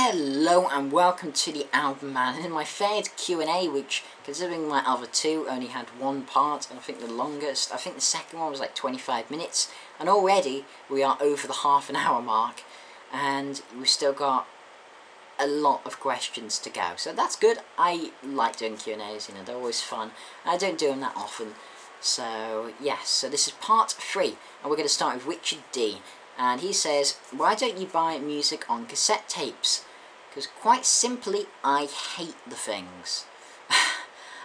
Hello and welcome to the Album Man, and in my third Q&A, which, considering my other two only had one part, and I think the second one was like 25 minutes, and already we are over the half an hour mark, and we've still got a lot of questions to go, so that's good. I like doing Q&As, they're always fun. I don't do them that often, so yes, so this is part 3, and we're going to start with Richard D. And he says, why don't you buy music on cassette tapes? Because quite simply, I hate the things.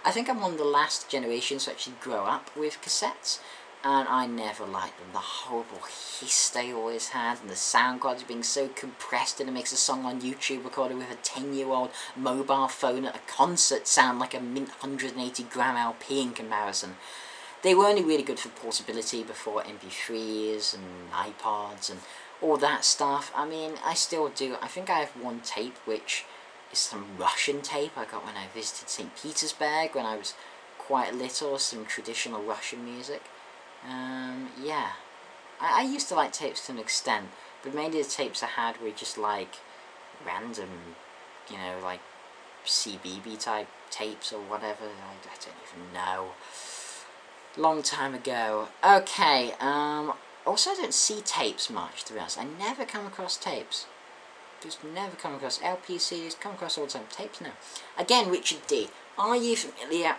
I think I'm one of the last generations to actually grow up with cassettes, and I never liked them. The horrible hiss they always had, and the sound quality being so compressed, and it makes a song on YouTube recorded with a 10-year-old mobile phone at a concert sound like a mint 180 gram LP in comparison. They were only really good for portability before MP3s and iPods and all that stuff. I mean, I still do. I think I have one tape, which is some Russian tape I got when I visited St. Petersburg when I was quite little, some traditional Russian music. Yeah. I used to like tapes to an extent, but mainly the tapes I had were just like random, like CBB type tapes or whatever. I don't even know. Long time ago. Okay, also I don't see tapes much, to be honest. I never come across tapes. Just never come across LP CDs, come across all the time. Tapes, no. Again, Richard D. Are you familiar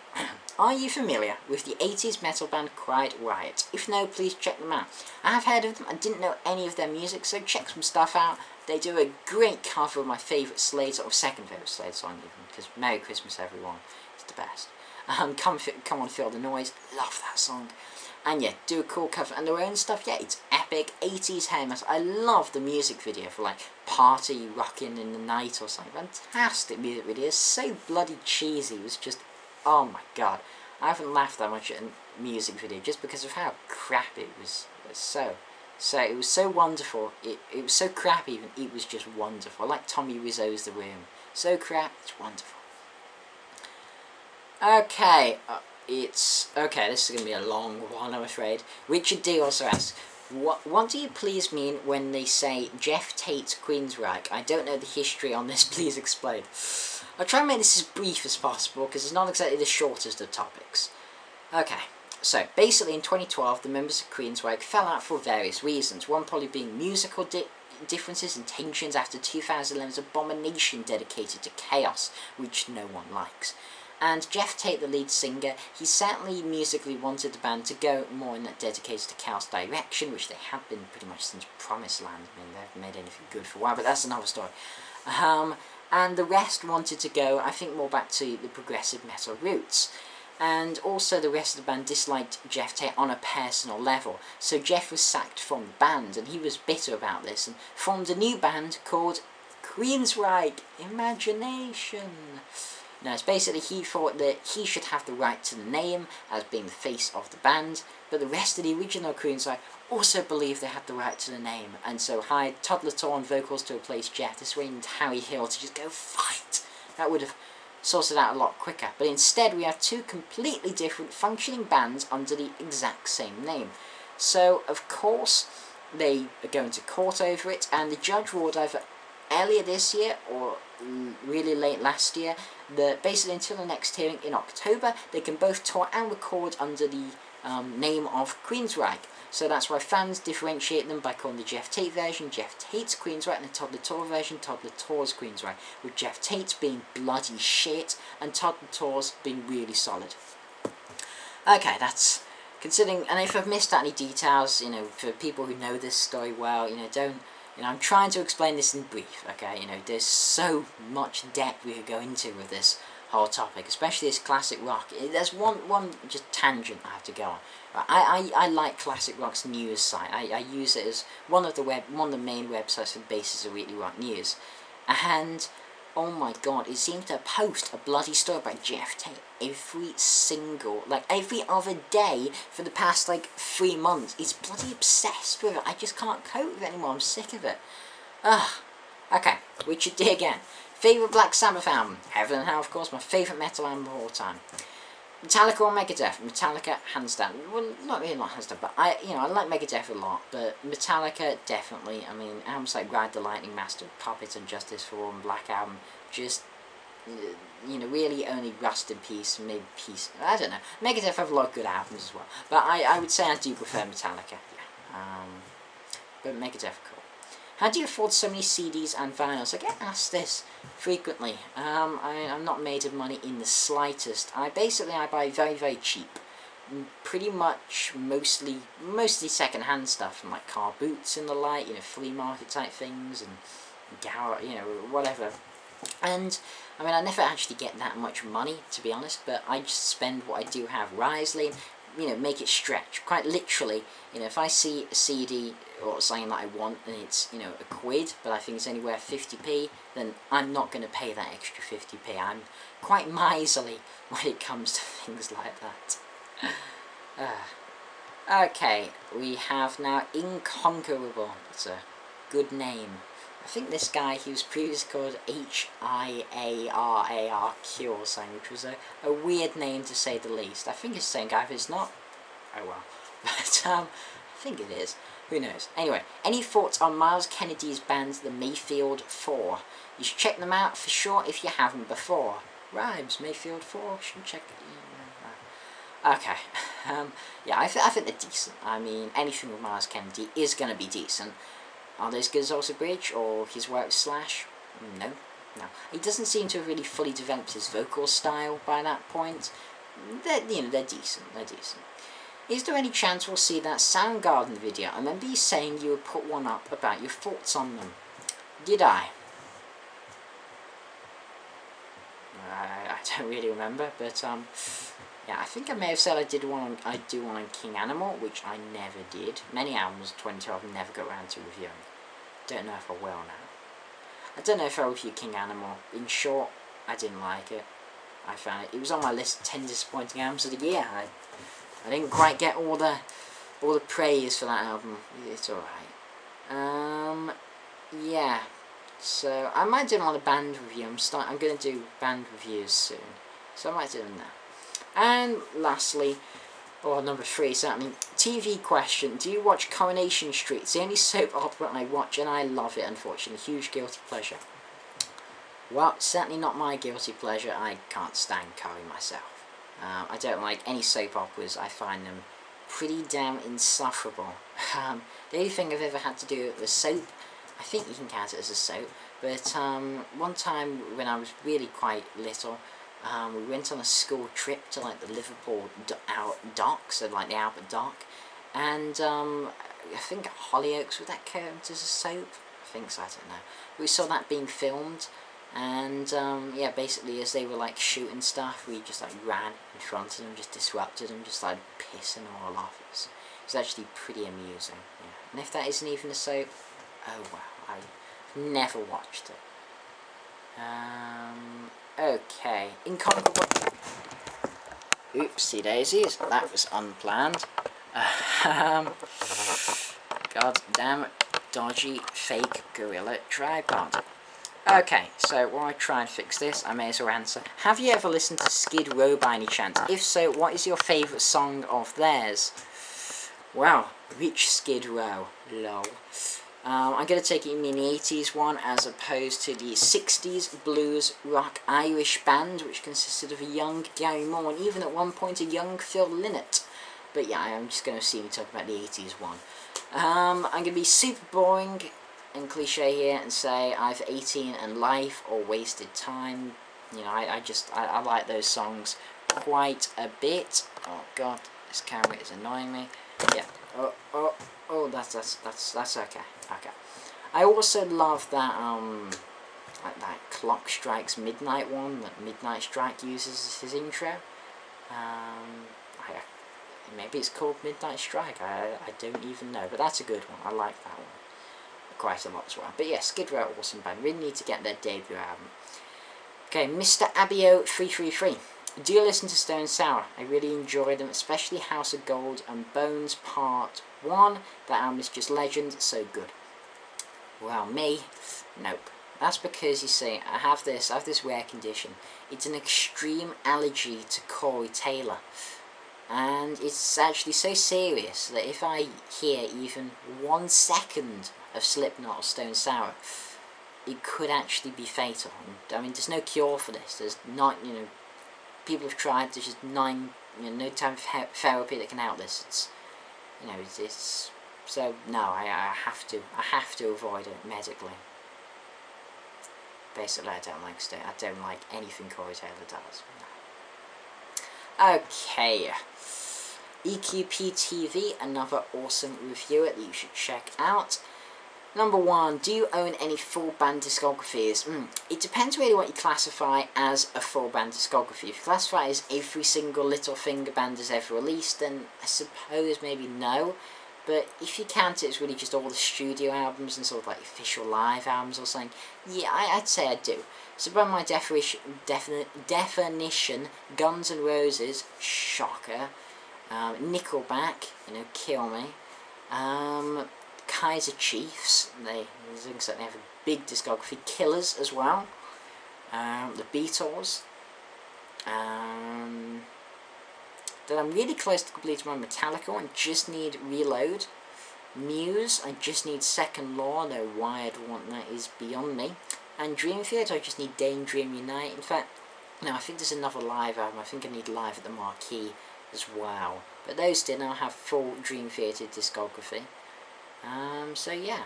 with the 80s metal band Quiet Riot? If no, please check them out. I have heard of them, I didn't know any of their music, so check some stuff out. They do a great cover of my favourite Slade, or second favourite Slade song even, because Merry Christmas Everyone is the best. Come on, Feel the Noise, love that song. And yeah, do a cool cover, and their own stuff, yeah, it's epic, 80s hair metal. I love the music video for like Party Rockin' in the Night or something. Fantastic music video, so bloody cheesy, it was just, oh my god. I haven't laughed that much at a music video just because of how crappy it was. It was so wonderful, it was so crappy even, it was just wonderful. Like Tommy Wiseau's The Room, so crap, it's wonderful. Okay, this is going to be a long one, I'm afraid. Richard D. also asks, what do you please mean when they say Geoff Tate's Queensryche? I don't know the history on this, please explain. I'll try and make this as brief as possible, because it's not exactly the shortest of topics. Okay, so basically in 2012, the members of Queensryche fell out for various reasons, one probably being musical differences and tensions after 2011's abomination dedicated to chaos, which no one likes. And Geoff Tate, the lead singer, he certainly musically wanted the band to go more in that dedicated to chaos direction, which they have been pretty much since Promised Land. I mean, they haven't made anything good for a while, but that's another story. And the rest wanted to go, I think, more back to the progressive metal roots. And also the rest of the band disliked Geoff Tate on a personal level. So Geoff was sacked from the band, and he was bitter about this, and formed a new band called Queensryche Imagination. No, it's basically he thought that he should have the right to the name as being the face of the band, but the rest of the original Queensryche also believed they had the right to the name, and so hired Todd LaTorre on vocals to replace Geoff, persuaded Harry Hill to just go fight. That would have sorted out a lot quicker, but instead we have two completely different functioning bands under the exact same name. So, of course, they are going to court over it, and the judge ruled either earlier this year or really late last year that basically until the next hearing in October they can both tour and record under the name of Queensryche. So that's why fans differentiate them by calling the Geoff Tate version Geoff Tate's Queensryche and the Todd LaTorre version Todd LaTorre's Queensryche, with Geoff Tate's being bloody shit and Todd LaTorre's being really solid. Okay, that's considering, and if I've missed out any details, for people who know this story well, don't. I'm trying to explain this in brief, okay? There's so much depth we could go into with this whole topic, especially this classic rock. There's one just tangent I have to go on. I like Classic Rock's news site. I use it as one of the main websites for the basis of Weekly Rock News. And oh my god, it seems to post a bloody story about Geoff Tate every other day for the past 3 months. It's bloody obsessed with it. I just can't cope with it anymore. I'm sick of it. Okay, Richard D again. Favourite Black Sabbath album? Heaven and Hell, of course, my favourite metal album of all time. Metallica or Megadeth? Metallica, hands down. Well, not really not hands down, but I like Megadeth a lot, but Metallica, definitely. I mean, albums like Ride the Lightning, Master of Puppets, and Justice for All, and Black Album, just, really only Rust in Peace, and maybe Peace. I don't know. Megadeth have a lot of good albums as well, but I would say I do prefer Metallica, yeah. But Megadeth, cool. How do you afford so many CDs and vinyls? I get asked this frequently. I'm not made of money in the slightest. I buy very, very cheap. Pretty much mostly second-hand stuff from like car boots and the like, flea market type things and whatever. And I never actually get that much money, to be honest, but I just spend what I do have wisely, make it stretch. Quite literally, if I see a CD or something that I want and it's, a quid, but I think it's only worth 50p, then I'm not going to pay that extra 50p. I'm quite miserly when it comes to things like that. Okay, we have now Inconquerable. It's a good name. I think this guy, he was previously called HIARARQ or something, which was a weird name to say the least. I think it's the same guy. If it's not, oh well. But I think it is. Who knows? Anyway, any thoughts on Miles Kennedy's band, the Mayfield 4? You should check them out for sure if you haven't before. Rhymes, Mayfield 4, should check it. Okay, yeah, I think they're decent. I mean, anything with Miles Kennedy is going to be decent. Are they as good as Alter Bridge or his work Slash? No. He doesn't seem to have really fully developed his vocal style by that point. They're decent. Is there any chance we'll see that Soundgarden video? I remember you saying you would put one up about your thoughts on them. Did I? I don't really remember, but yeah, I think I may have said I'd do one on King Animal, which I never did. Many albums of 2012 never got around to reviewing. Don't know if I will now. I don't know if I'll review King Animal. In short, I didn't like it. I found it was on my list of 10 disappointing albums of the year. I didn't quite get all the praise for that album. It's alright. Yeah. So I might do another band review. I'm gonna do band reviews soon. So I might do them now. And lastly, or number 3 certainly, TV question. Do you watch Coronation Street? It's the only soap opera I watch and I love it, unfortunately. Huge guilty pleasure. Well, certainly not my guilty pleasure. I can't stand Corrie myself. I don't like any soap operas. I find them pretty damn insufferable. The only thing I've ever had to do with a soap, I think you can count it as a soap, but one time when I was really quite little, we went on a school trip to like the Liverpool dock, so like the Albert Dock, and I think Hollyoaks, would that count as a soap? I think so, I don't know. We saw that being filmed, and yeah, basically as they were like shooting stuff, we just like ran in front of them, just disrupted them, just like pissing all off. It was actually pretty amusing, yeah. And if that isn't even a soap, oh wow, I've never watched it. Okay, Inconquerable. Oopsie daisies, that was unplanned. God damn dodgy fake gorilla tripod. Okay, so while I try and fix this, I may as well answer. Have you ever listened to Skid Row by any chance? If so, what is your favourite song of theirs? Wow, which Skid Row? Lol. I'm going to take it you mean the 80s one as opposed to the 60s blues rock Irish band, which consisted of a young Gary Moore and even at one point a young Phil Lynott. But yeah, I'm just going to assume we talk about the 80s one. I'm going to be super boring and cliche here and say either 18 and Life or Wasted Time. You know, I like those songs quite a bit. Oh god, this camera is annoying me. Yeah. Oh, that's okay. Okay. I also love that like that Clock Strikes Midnight one that Midnight Strike uses as his intro. Maybe it's called Midnight Strike. I don't even know, but that's a good one. I like that one quite a lot as well. But yeah, Skid Row, awesome band. Really need to get their debut album. Okay, Mr. Abio 333. Do you listen to Stone Sour? I really enjoy them, especially House of Gold and Bones Part 1. That album is just legend, so good. Well, me, nope. That's because, you see, I have this rare condition. It's an extreme allergy to Corey Taylor. And it's actually so serious that if I hear even 1 second of Slipknot or Stone Sour, it could actually be fatal. I mean, there's no cure for this. There's not, people have tried. There's just no type of therapy that can help this. It's, it's so no. I have to avoid it medically. Basically, I don't like anything Corey Taylor does. No. Okay. EQP TV, another awesome reviewer that you should check out. Number 1, do you own any full band discographies? It depends really what you classify as a full band discography. If you classify it as every single Little Finger band has ever released, then I suppose maybe no. But if you count it as really just all the studio albums and sort of like official live albums or something, yeah, I'd say I do. So by my definition, Guns N' Roses, shocker. Nickelback, kill me. Kaiser Chiefs, they have a big discography. Killers as well. The Beatles. Then I'm really close to completing my Metallica and just need Reload. Muse, I just need Second Law, though why I'd want that is beyond me. And Dream Theater, I just need Daydream Unite. In fact, no, I think there's another live album. I think I need Live at the Marquee as well. But those did now have full Dream Theater discography. So yeah,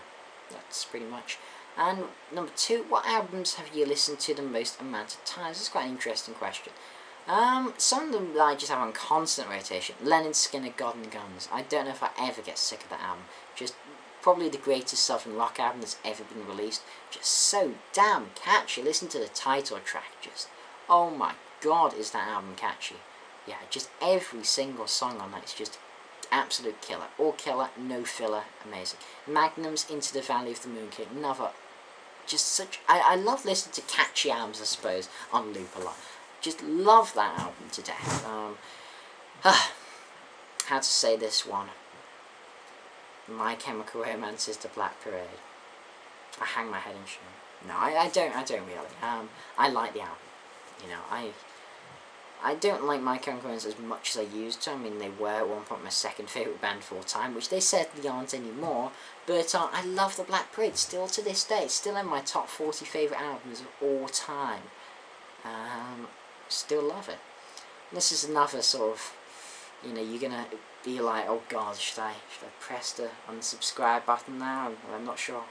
that's pretty much. And number 2, what albums have you listened to the most amount of times? That's quite an interesting question. Some of them I just have on constant rotation. Leonard Skinner, God and Guns. I don't know if I ever get sick of that album. Just probably the greatest southern rock album that's ever been released. Just so damn catchy. Listen to the title track. Just, oh my god, is that album catchy. Yeah, just every single song on that is just absolute killer. All killer, no filler, amazing. Magnum's Into the Valley of the Moon King, another, just such, I love listening to catchy albums, I suppose, on loop a lot. Just love that album to death. How to say this one? My Chemical Romance is the Black Parade. I hang my head in shame. No, I don't really. I like the album. I don't like My Chemical Romance as much as I used to. I mean, they were at one point my second favourite band of all time, which they certainly aren't anymore. But I love the Black Parade still to this day. Still in my top 40 favourite albums of all time. Still love it. And this is another sort of, you're gonna be like, oh god, should I press the unsubscribe button now? I'm not sure.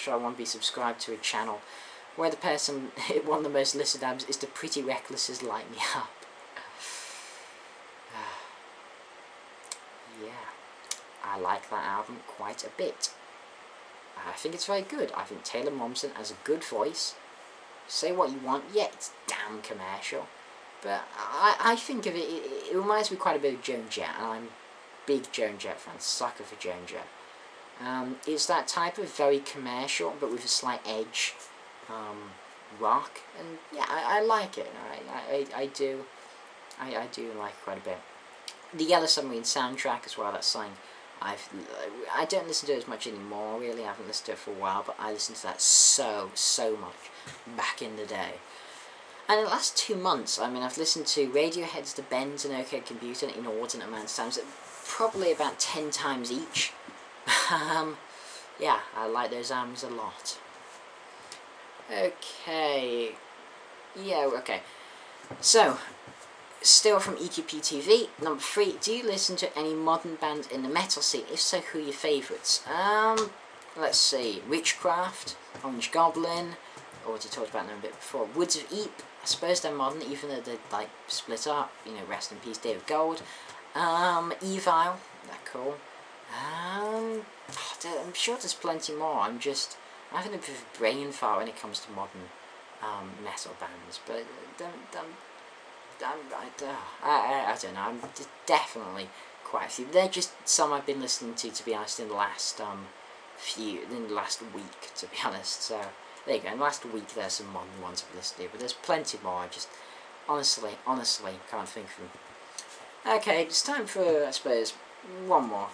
I want to be subscribed to a channel where the person, one of the most listened albums is the Pretty Reckless's Light Me Up. Yeah, I like that album quite a bit. I think it's very good. I think Taylor Momsen has a good voice. Say what you want, yeah, it's damn commercial. But I think of it, it reminds me quite a bit of Joan Jett, and I'm a big Joan Jett fan, sucker for Joan Jett. It's that type of very commercial, but with a slight edge, rock, and yeah, I like it. I do like it quite a bit. The Yellow Submarine soundtrack as well, that's something I don't listen to it as much anymore, really. I haven't listened to it for a while, but I listened to that so much back in the day. And in the last 2 months, I mean, I've listened to Radiohead's The Bends and OK Computer an inordinate amount of times, probably about 10 times each. Yeah, I like those albums a lot. Okay. Yeah, okay. So, still from EQP TV, number 3, do you listen to any modern bands in the metal scene? If so, who are your favourites? Let's see, Witchcraft, Orange Goblin, already talked about them a bit before, Woods of Eep, I suppose they're modern, even though they're, like, split up, rest in peace, David Gold. Evil, they're cool. I'm sure there's plenty more, I'm having a bit of a brain fart when it comes to modern, metal bands, but, I don't know, I'm definitely quite a few. They're just some I've been listening to be honest, in the last, in the last week, to be honest, so... There you go, in the last week there's some modern ones I've listened to, but there's plenty more, I just honestly can't think of them. Okay, it's time for, I suppose, one more.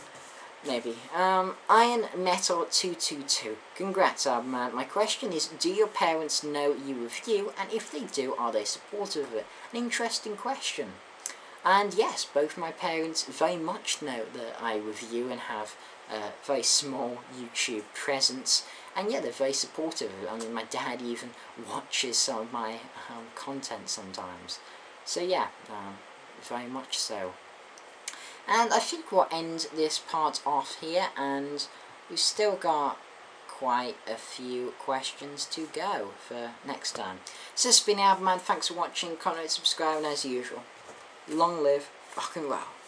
Maybe. Iron Metal 222. Congrats, Albman. My question is, do your parents know you review? And if they do, are they supportive of it? An interesting question. And yes, both my parents very much know that I review and have a very small YouTube presence. And yeah, they're very supportive of it. I mean, my dad even watches some of my content sometimes. So yeah, very much so. And I think we'll end this part off here, and we've still got quite a few questions to go for next time. So this has been Albman. Thanks for watching. Comment, subscribe, and as usual, long live rock and roll.